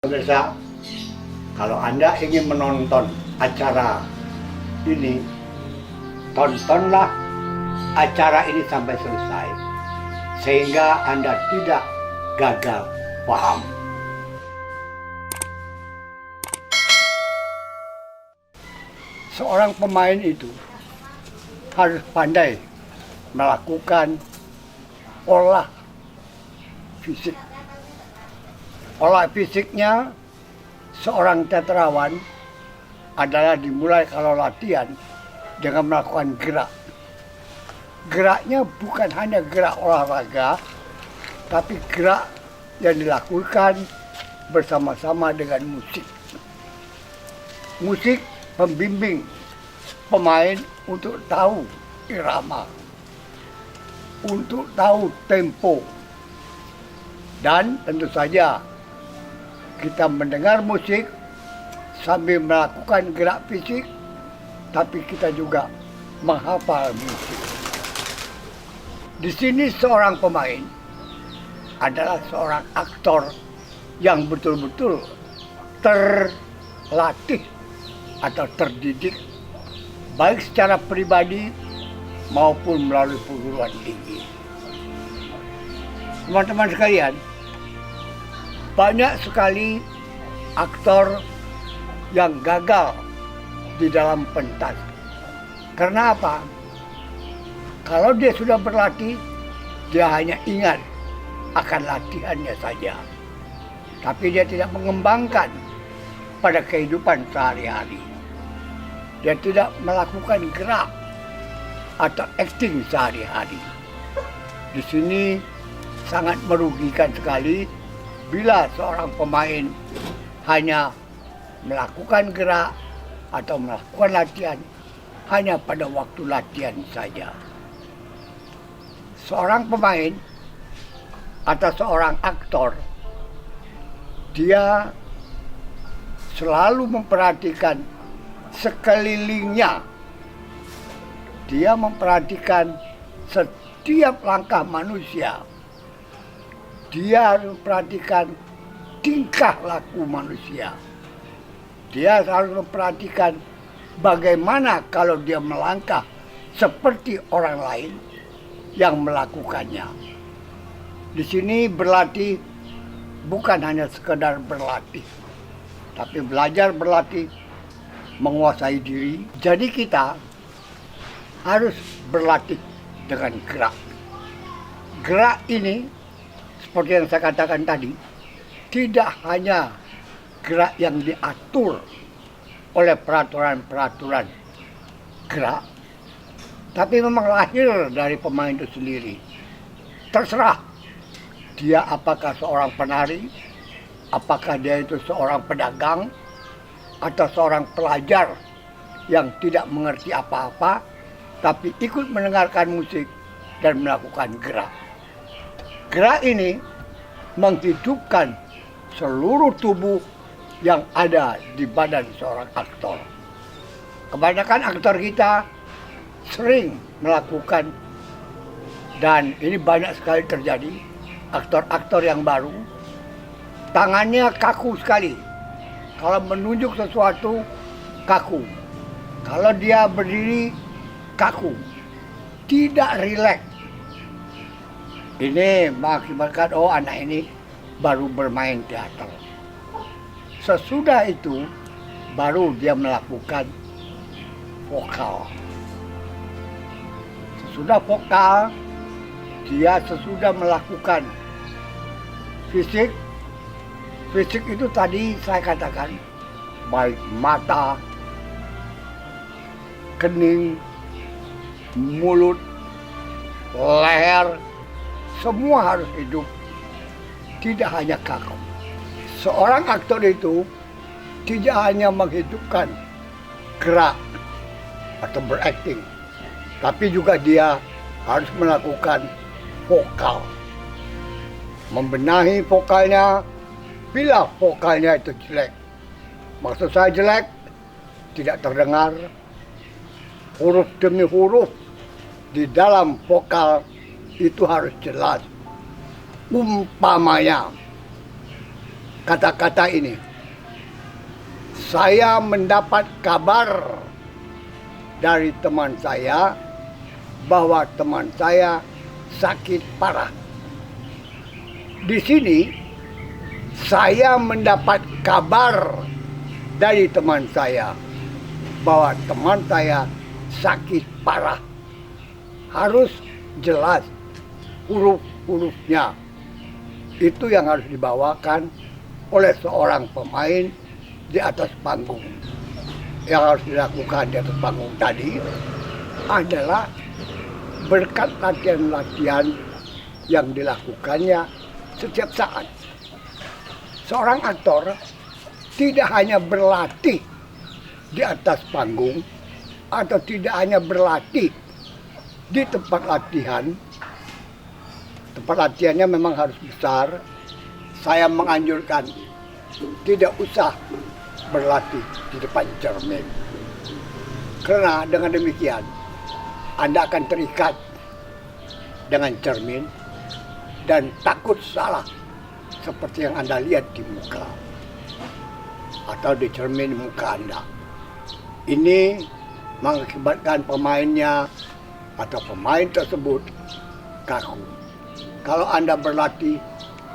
Pemirsa, kalau Anda ingin menonton acara ini, tontonlah acara ini sampai selesai, sehingga Anda tidak gagal paham. Seorang pemain itu harus pandai melakukan olah fisik. Olah fisiknya seorang teatrawan adalah dimulai kalau latihan dengan melakukan gerak. Geraknya bukan hanya gerak olahraga, tapi gerak yang dilakukan bersama-sama dengan musik. Musik pembimbing pemain untuk tahu irama, untuk tahu tempo, dan tentu saja kita mendengar musik sambil melakukan gerak fisik, tapi kita juga menghafal musik. Di sini seorang pemain adalah seorang aktor yang betul-betul terlatih atau terdidik, baik secara pribadi maupun melalui perguruan tinggi. Teman-teman sekalian, banyak sekali aktor yang gagal di dalam pentas. Karena apa? Kalau dia sudah berlatih, dia hanya ingat akan latihannya saja. Tapi dia tidak mengembangkan pada kehidupan sehari-hari. Dia tidak melakukan gerak atau acting sehari-hari. Di sini sangat merugikan sekali bila seorang pemain hanya melakukan gerak atau melakukan latihan hanya pada waktu latihan saja. Seorang pemain atau seorang aktor, dia selalu memperhatikan sekelilingnya. Dia memperhatikan setiap langkah manusia. Dia harus memperhatikan tingkah laku manusia. Dia harus memperhatikan bagaimana kalau dia melangkah seperti orang lain yang melakukannya. Di sini berlatih bukan hanya sekedar berlatih, tapi belajar berlatih, menguasai diri. Jadi kita harus berlatih dengan gerak. Gerak ini, seperti yang saya katakan tadi, tidak hanya gerak yang diatur oleh peraturan-peraturan gerak, tapi memang lahir dari pemain itu sendiri. Terserah dia apakah seorang penari, apakah dia itu seorang pedagang, atau seorang pelajar yang tidak mengerti apa-apa, tapi ikut mendengarkan musik dan melakukan gerak. Gerak ini menghidupkan seluruh tubuh yang ada di badan seorang aktor. Kebanyakan aktor kita sering melakukan, dan ini banyak sekali terjadi, aktor-aktor yang baru, tangannya kaku sekali. Kalau menunjuk sesuatu, kaku. Kalau dia berdiri, kaku. Tidak rileks. Ini mengakibatkan, oh anak ini baru bermain teater. Sesudah itu, baru dia melakukan vokal. Sesudah vokal, dia sesudah melakukan fisik. Fisik itu tadi saya katakan, baik mata, kening, mulut, leher, semua harus hidup, tidak hanya kaku. Seorang aktor itu tidak hanya menghidupkan gerak atau berakting, tapi juga dia harus melakukan vokal. Membenahi vokalnya bila vokalnya itu jelek. Maksud saya jelek, tidak terdengar, huruf demi huruf di dalam vokal itu harus jelas. Umpamanya kata-kata ini. Saya mendapat kabar dari teman saya bahwa teman saya sakit parah. Di sini saya mendapat kabar dari teman saya bahwa teman saya sakit parah. Harus jelas huruf-hurufnya. Itu yang harus dibawakan oleh seorang pemain di atas panggung. Yang harus dilakukan di atas panggung tadi adalah berkat latihan-latihan yang dilakukannya setiap saat. Seorang aktor tidak hanya berlatih di atas panggung atau tidak hanya berlatih di tempat latihan. Tempat latihannya memang harus besar. Saya menganjurkan tidak usah berlatih di depan cermin. Karena dengan demikian Anda akan terikat dengan cermin dan takut salah seperti yang Anda lihat di muka atau di cermin muka Anda. Ini mengakibatkan pemainnya atau pemain tersebut kaku. Kalau Anda berlatih,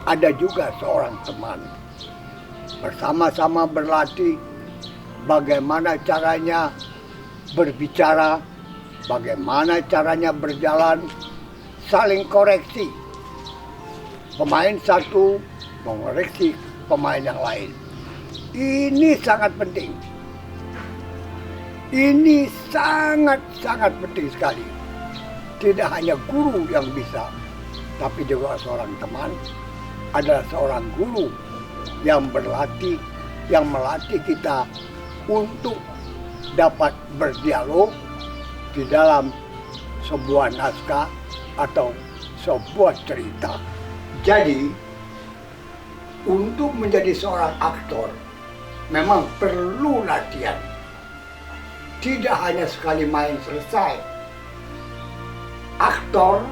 ada juga seorang teman. Bersama-sama berlatih bagaimana caranya berbicara, bagaimana caranya berjalan, saling koreksi. Pemain satu mengoreksi pemain yang lain. Ini sangat penting. Ini sangat-sangat penting sekali. Tidak hanya guru yang bisa, tapi juga seorang teman adalah seorang guru yang berlatih, yang melatih kita untuk dapat berdialog di dalam sebuah naskah atau sebuah cerita. Jadi, untuk menjadi seorang aktor memang perlu latihan. Tidak hanya sekali main selesai. Aktor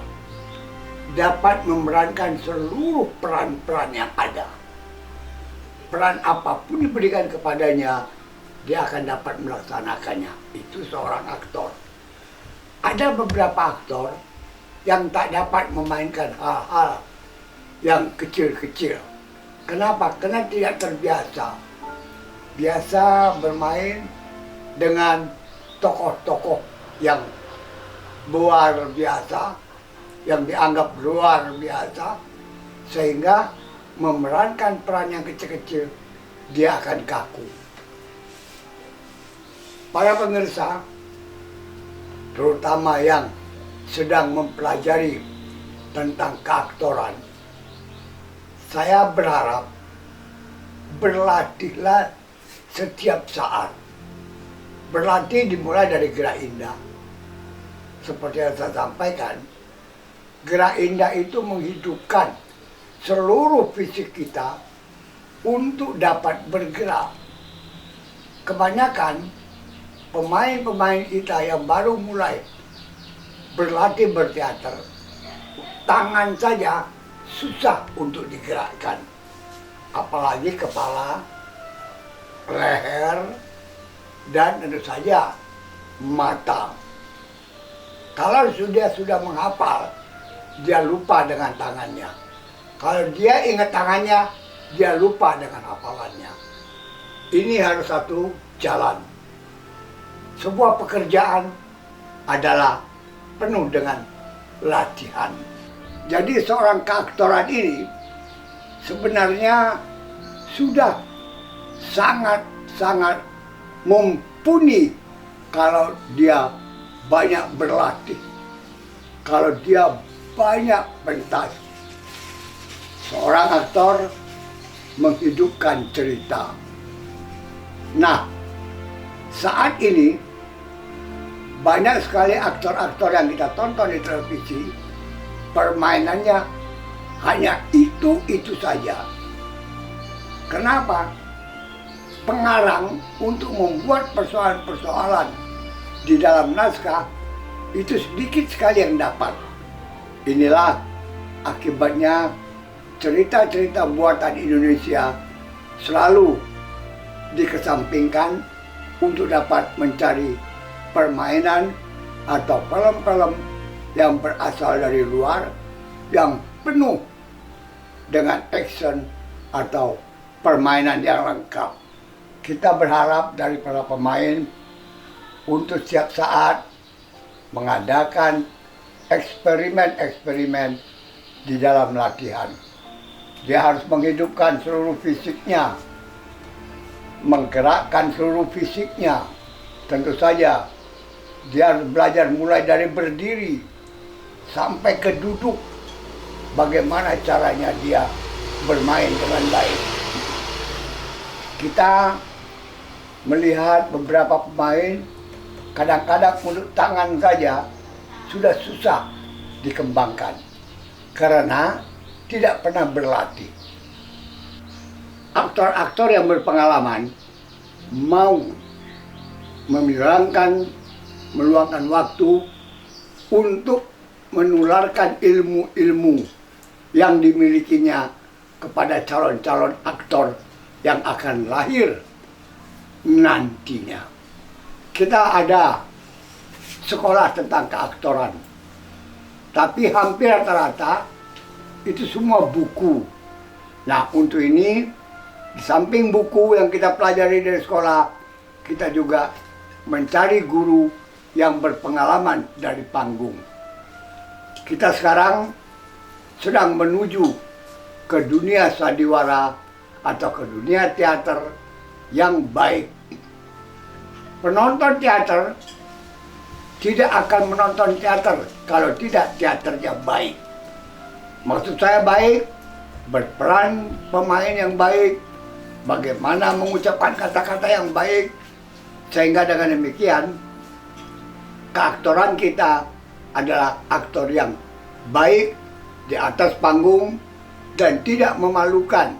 dapat memerankan seluruh peran-peran yang ada. Peran apapun diberikan kepadanya, dia akan dapat melaksanakannya. Itu seorang aktor. Ada beberapa aktor yang tak dapat memainkan hal-hal yang kecil-kecil. Kenapa? Karena tidak terbiasa. Biasa bermain dengan tokoh-tokoh yang luar biasa, yang dianggap luar biasa, sehingga memerankan peran yang kecil-kecil, dia akan kaku. Para pemirsa, terutama yang sedang mempelajari tentang keaktoran, saya berharap berlatihlah setiap saat. Berlatih dimulai dari gerak indah. Seperti yang saya sampaikan, gerak indah itu menghidupkan seluruh fisik kita untuk dapat bergerak. Kebanyakan pemain-pemain kita yang baru mulai berlatih berteater, tangan saja susah untuk digerakkan. Apalagi kepala, leher, dan tentu saja mata. Kalau sudah menghafal, dia lupa dengan tangannya. Kalau dia ingat tangannya, dia lupa dengan hafalannya. Ini harus satu jalan. Sebuah pekerjaan adalah penuh dengan latihan. Jadi seorang keaktoran ini sebenarnya sudah sangat-sangat mumpuni kalau dia banyak berlatih, kalau dia banyak pentas. Seorang aktor menghidupkan cerita. Nah, saat ini banyak sekali aktor-aktor yang kita tonton di televisi, permainannya hanya itu saja. Kenapa? Pengarang untuk membuat persoalan-persoalan di dalam naskah itu sedikit sekali yang dapat. Inilah akibatnya cerita-cerita buatan Indonesia selalu dikesampingkan untuk dapat mencari permainan atau film-film yang berasal dari luar yang penuh dengan action atau permainan yang lengkap. Kita berharap dari para pemain untuk setiap saat mengadakan eksperimen-eksperimen di dalam latihan. Dia harus menghidupkan seluruh fisiknya, menggerakkan seluruh fisiknya. Tentu saja dia harus belajar mulai dari berdiri sampai ke duduk. Bagaimana caranya dia bermain dengan baik. Kita melihat beberapa pemain kadang-kadang untuk tangan saja sudah susah dikembangkan karena tidak pernah berlatih. Aktor-aktor yang berpengalaman mau meluangkan waktu untuk menularkan ilmu-ilmu yang dimilikinya kepada calon-calon aktor yang akan lahir nantinya. Kita ada sekolah tentang keaktoran, tapi hampir rata-rata itu semua buku. Nah, untuk ini, di samping buku yang kita pelajari dari sekolah, kita juga mencari guru yang berpengalaman dari panggung. Kita sekarang sedang menuju ke dunia sandiwara atau ke dunia teater yang baik. Penonton teater tidak akan menonton teater kalau tidak teaternya baik. Maksud saya baik, berperan pemain yang baik, bagaimana mengucapkan kata-kata yang baik, sehingga dengan demikian keaktoran kita adalah aktor yang baik di atas panggung dan tidak memalukan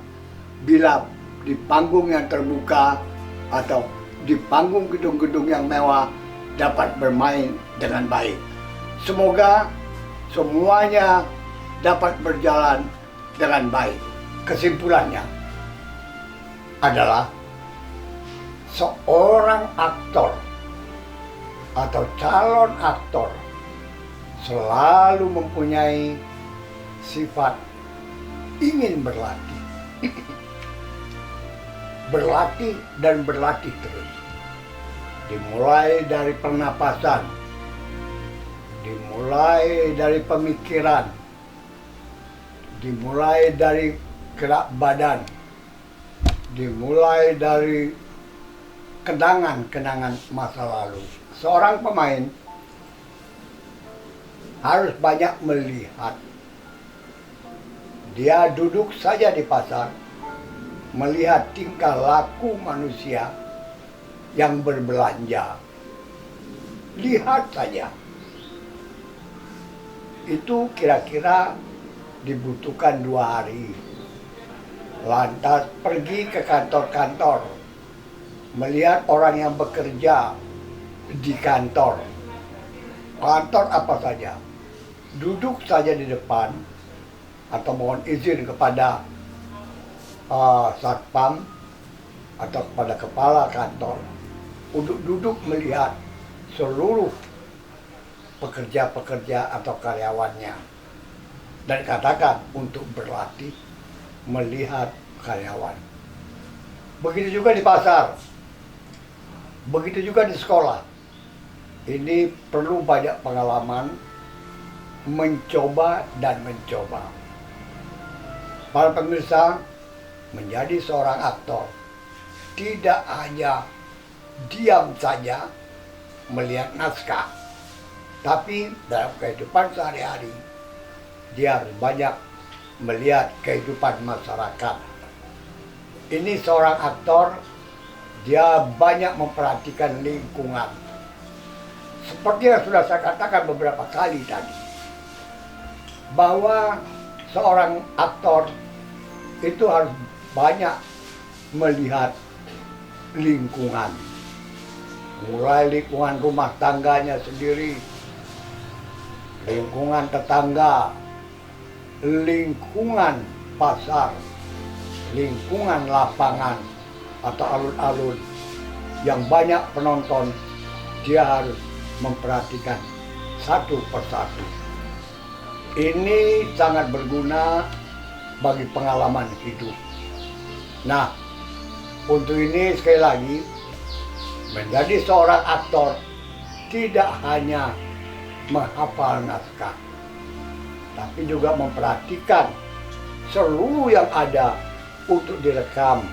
bila di panggung yang terbuka atau di panggung gedung-gedung yang mewah dapat bermain dengan baik. Semoga semuanya dapat berjalan dengan baik. Kesimpulannya adalah seorang aktor atau calon aktor selalu mempunyai sifat ingin berlatih. Berlatih dan berlatih terus. Dimulai dari pernapasan, dimulai dari pemikiran, dimulai dari gerak badan, dimulai dari kenangan-kenangan masa lalu. Seorang pemain harus banyak melihat. Dia duduk saja di pasar, melihat tingkah laku manusia yang berbelanja. Lihat saja. Itu kira-kira dibutuhkan 2 hari. Lantas pergi ke kantor-kantor, melihat orang yang bekerja di kantor. Kantor apa saja. Duduk saja di depan atau mohon izin kepada satpam atau kepada kepala kantor untuk duduk melihat seluruh pekerja-pekerja atau karyawannya dan katakan untuk berlatih melihat karyawan. Begitu juga di pasar, begitu juga di sekolah. Ini perlu banyak pengalaman, mencoba dan mencoba. Para pemirsa, menjadi seorang aktor tidak hanya diam saja melihat naskah, tapi dalam kehidupan sehari-hari dia harus banyak melihat kehidupan masyarakat. Ini seorang aktor, dia banyak memperhatikan lingkungan. Seperti yang sudah saya katakan beberapa kali tadi, bahwa seorang aktor itu harus banyak melihat lingkungan. Mulai lingkungan rumah tangganya sendiri, lingkungan tetangga, lingkungan pasar, lingkungan lapangan atau alun-alun yang banyak penonton, dia harus memperhatikan satu persatu. Ini sangat berguna bagi pengalaman hidup. Nah, untuk ini sekali lagi, menjadi seorang aktor tidak hanya menghafal naskah, tapi juga memperhatikan seluruh yang ada untuk direkam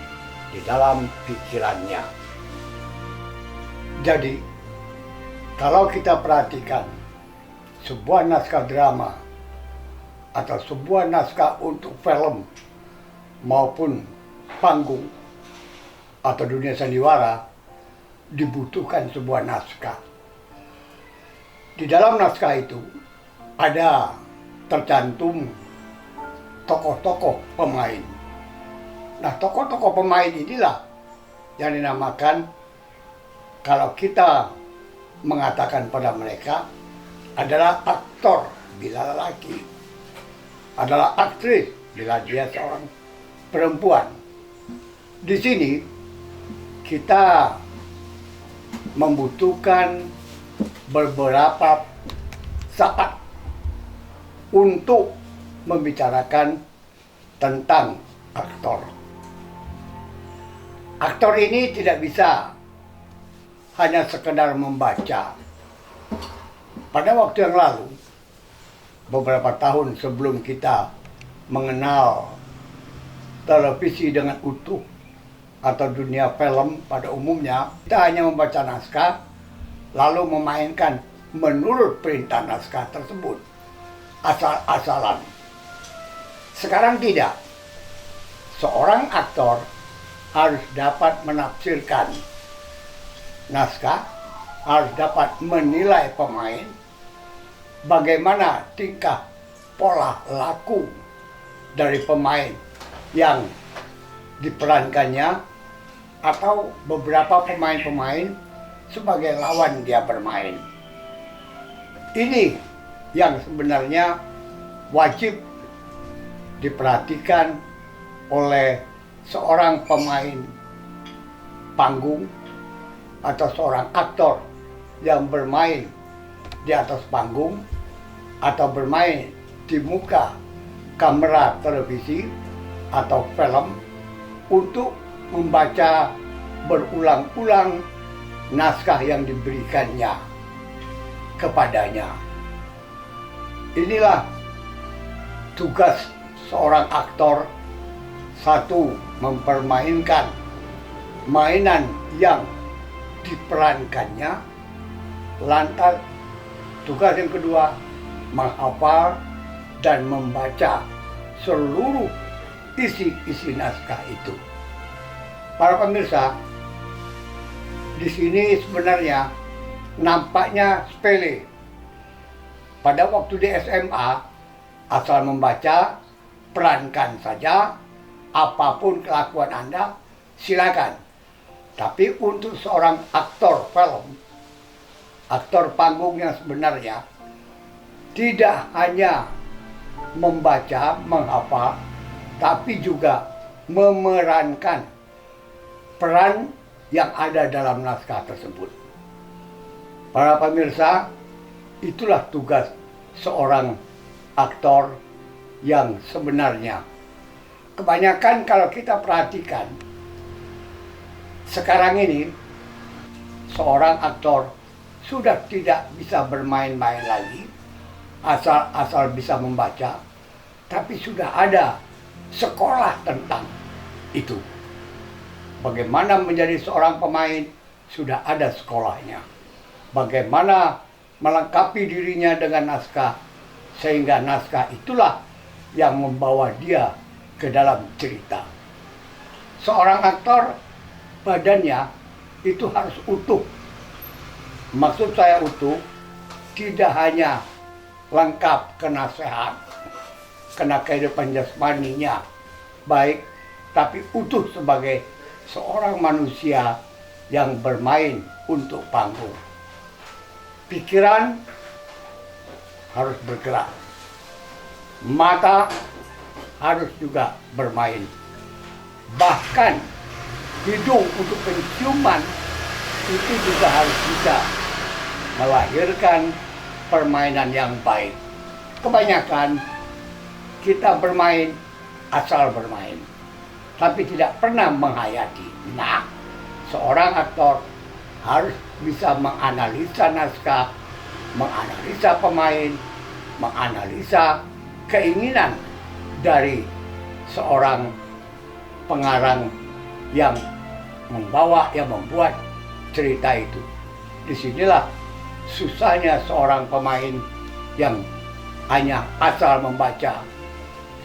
di dalam pikirannya. Jadi, kalau kita perhatikan sebuah naskah drama atau sebuah naskah untuk film maupun panggung atau dunia sandiwara, dibutuhkan sebuah naskah. Di dalam naskah itu ada tercantum tokoh-tokoh pemain. Nah, tokoh-tokoh pemain inilah yang dinamakan, kalau kita mengatakan pada mereka, adalah aktor bila lelaki, adalah aktris bila dia seorang perempuan. Di sini kita membutuhkan beberapa saat untuk membicarakan tentang aktor. Aktor ini tidak bisa hanya sekedar membaca. Pada waktu yang lalu, beberapa tahun sebelum kita mengenal televisi dengan utuh atau dunia film pada umumnya, kita hanya membaca naskah lalu memainkan menurut perintah naskah tersebut, asal-asalan. Sekarang tidak. Seorang aktor harus dapat menafsirkan naskah, harus dapat menilai pemain, bagaimana tingkah pola laku dari pemain yang diperankannya atau beberapa pemain-pemain sebagai lawan dia bermain. Ini yang sebenarnya wajib diperhatikan oleh seorang pemain panggung atau seorang aktor yang bermain di atas panggung atau bermain di muka kamera televisi atau film untuk membaca berulang-ulang naskah yang diberikannya kepadanya. Inilah tugas seorang aktor. Satu, mempermainkan mainan yang diperankannya. Lantas tugas yang kedua, menghafal dan membaca seluruh isi naskah itu. Para pemirsa, di sini sebenarnya nampaknya sepele. Pada waktu di SMA, asal membaca, perankan saja, apapun kelakuan Anda, silakan. Tapi untuk seorang aktor film, aktor panggung yang sebenarnya, tidak hanya membaca, menghafal, tapi juga memerankan peran yang ada dalam naskah tersebut. Para pemirsa, itulah tugas seorang aktor yang sebenarnya. Kebanyakan kalau kita perhatikan, sekarang ini seorang aktor sudah tidak bisa bermain-main lagi, asal bisa membaca, tapi sudah ada sekolah tentang itu. Bagaimana menjadi seorang pemain, sudah ada sekolahnya. Bagaimana melengkapi dirinya dengan naskah, sehingga naskah itulah yang membawa dia ke dalam cerita. Seorang aktor, badannya itu harus utuh. Maksud saya utuh, tidak hanya lengkap kena sehat, kena kehidupan jasmaninya baik, tapi utuh sebagai seorang manusia yang bermain untuk panggung. Pikiran harus bergerak, mata harus juga bermain. bahkan hidung untuk penciuman itu juga harus bisa melahirkan permainan yang baik. Kebanyakan kita bermain asal bermain, tapi tidak pernah menghayati. Nah, seorang aktor harus bisa menganalisa naskah, menganalisa pemain, menganalisa keinginan dari seorang pengarang yang membuat cerita itu. Disinilah susahnya seorang pemain yang hanya asal membaca,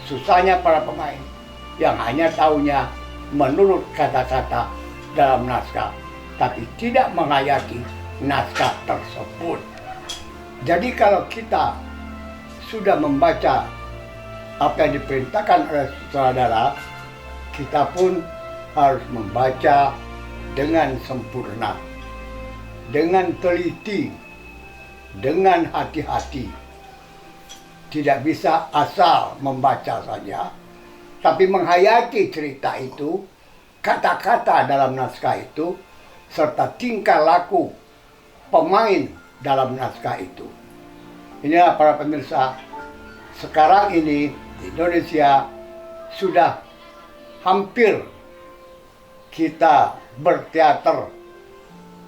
susahnya para pemain yang hanya tahunya menurut kata-kata dalam naskah, tapi tidak menghayati naskah tersebut. Jadi kalau kita sudah membaca apa yang diperintahkan oleh sutradara, kita pun harus membaca dengan sempurna, dengan teliti, dengan hati-hati. Tidak bisa asal membaca saja, tapi menghayati cerita itu, kata-kata dalam naskah itu, serta tingkah laku pemain dalam naskah itu. Inilah para pemirsa, sekarang ini di Indonesia sudah hampir kita berteater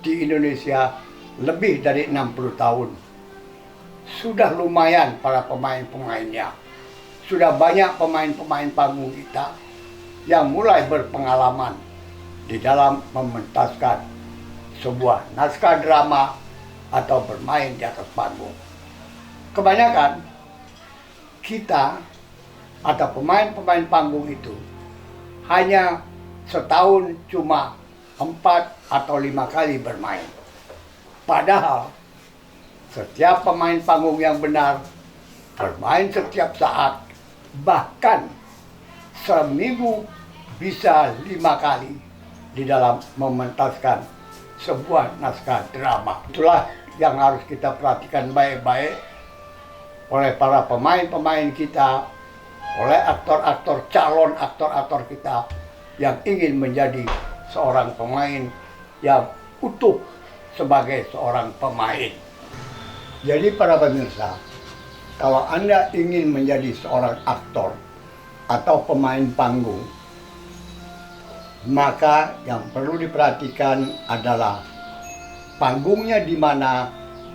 di Indonesia lebih dari 60 tahun. Sudah lumayan para pemain-pemainnya. Sudah banyak pemain-pemain panggung kita yang mulai berpengalaman di dalam mementaskan sebuah naskah drama atau bermain di atas panggung. Kebanyakan kita atau pemain-pemain panggung itu hanya setahun cuma 4 atau 5 kali bermain. Padahal setiap pemain panggung yang benar bermain setiap saat, bahkan seminggu bisa 5 kali di dalam mementaskan sebuah naskah drama. Itulah yang harus kita perhatikan baik-baik oleh para pemain-pemain kita, oleh aktor-aktor, calon aktor-aktor kita yang ingin menjadi seorang pemain yang utuh sebagai seorang pemain. Jadi para pemirsa, kalau Anda ingin menjadi seorang aktor atau pemain panggung, maka yang perlu diperhatikan adalah panggungnya di mana,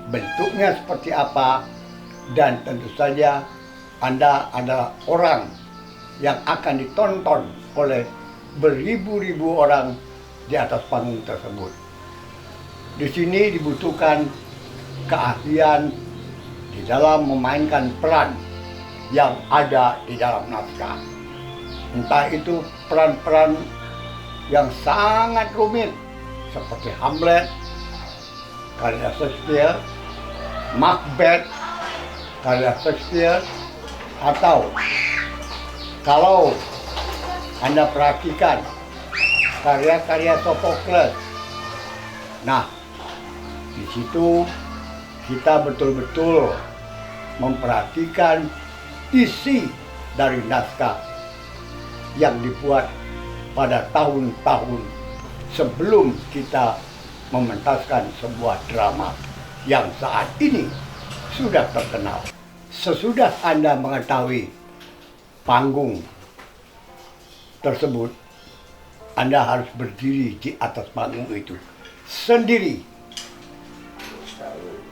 bentuknya seperti apa, dan tentu saja Anda adalah orang yang akan ditonton oleh beribu-ribu orang di atas panggung tersebut. Di sini dibutuhkan keahlian di dalam memainkan peran yang ada di dalam naskah. Entah itu peran-peran yang sangat rumit seperti Hamlet, karya Shakespeare, Macbeth, karya Shakespeare, atau kalau Anda perhatikan karya-karya Sophocles. Nah, di situ kita betul-betul memperhatikan isi dari naskah yang dibuat pada tahun-tahun sebelum kita mementaskan sebuah drama yang saat ini sudah terkenal. Sesudah Anda mengetahui panggung tersebut, Anda harus berdiri di atas panggung itu sendiri.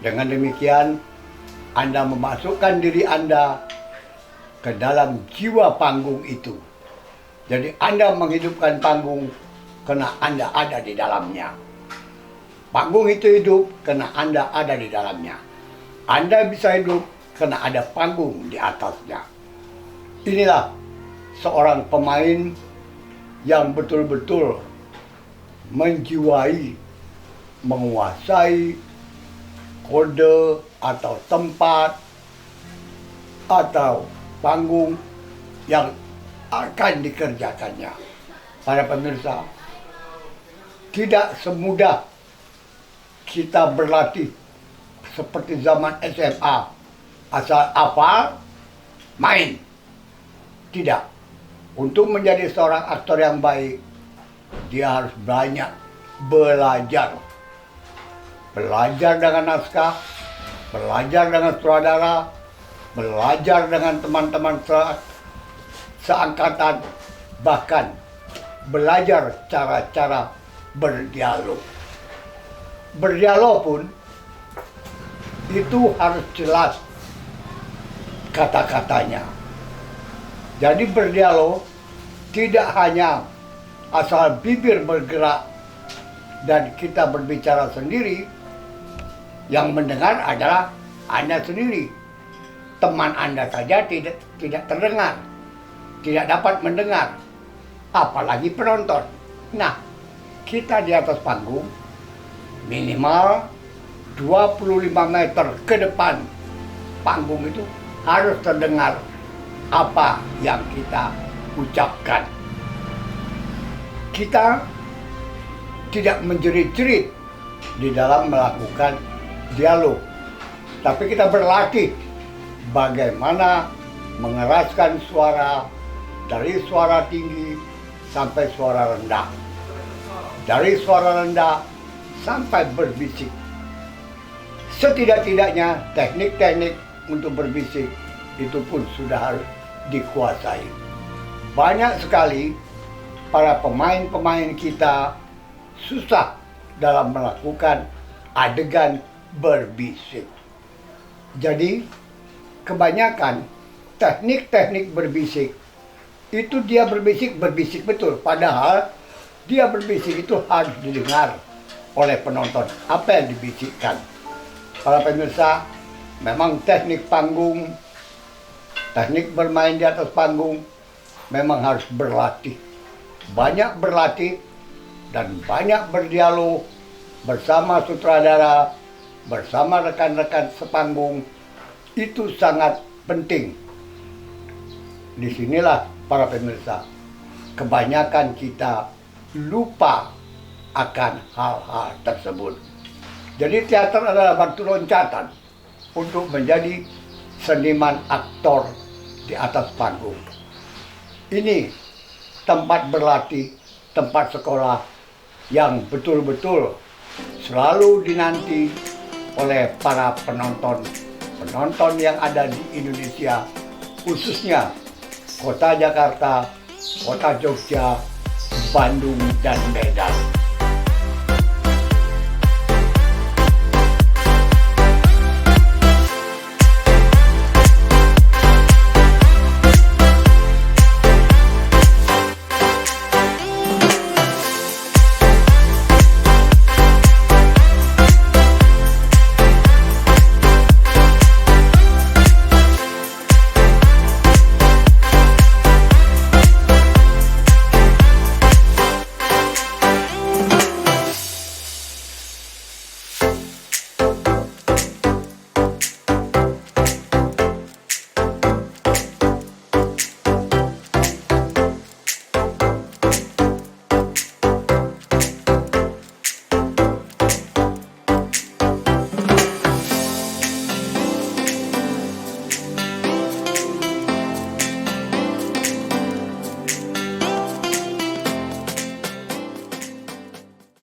Dengan demikian, Anda memasukkan diri Anda ke dalam jiwa panggung itu. Jadi Anda menghidupkan panggung karena Anda ada di dalamnya. Panggung itu hidup karena Anda ada di dalamnya. Anda bisa hidup karena ada panggung di atasnya. Inilah seorang pemain yang betul-betul menjiwai, menguasai kode atau tempat atau panggung yang akan dikerjakannya. Para pemirsa, tidak semudah kita berlatih seperti zaman SMA, asal hafal, main. Tidak. Untuk menjadi seorang aktor yang baik, dia harus banyak belajar. Belajar dengan naskah, belajar dengan sutradara, belajar dengan teman-teman seangkatan, bahkan belajar cara-cara berdialog. Berdialog pun itu harus jelas kata-katanya. Jadi berdialog tidak hanya asal bibir bergerak dan kita berbicara sendiri, yang mendengar adalah Anda sendiri. Teman Anda saja tidak terdengar, tidak dapat mendengar, apalagi penonton. Nah, kita di atas panggung minimal 25 meter ke depan panggung itu harus terdengar apa yang kita ucapkan. Kita tidak menjerit-jerit di dalam melakukan dialog, tapi kita berlatih bagaimana mengeraskan suara dari suara tinggi sampai suara rendah, dari suara rendah sampai berbisik. Setidak-tidaknya teknik-teknik untuk berbisik itu pun sudah harus dikuasai. Banyak sekali para pemain-pemain kita susah dalam melakukan adegan berbisik. Jadi kebanyakan teknik-teknik berbisik itu dia berbisik betul, padahal dia berbisik itu harus didengar oleh penonton apa yang dibisikkan. Para pemirsa, memang teknik panggung, teknik bermain di atas panggung memang harus berlatih. Banyak berlatih dan banyak berdialog bersama sutradara, bersama rekan-rekan sepanggung. Itu sangat penting. Disinilah para pemirsa, kebanyakan kita lupa akan hal-hal tersebut. Jadi teater adalah batu loncatan untuk menjadi seniman aktor di atas panggung. Ini tempat berlatih, tempat sekolah yang betul-betul selalu dinanti oleh para penonton yang ada di Indonesia, khususnya Kota Jakarta, Kota Jogja, Bandung, dan Medan.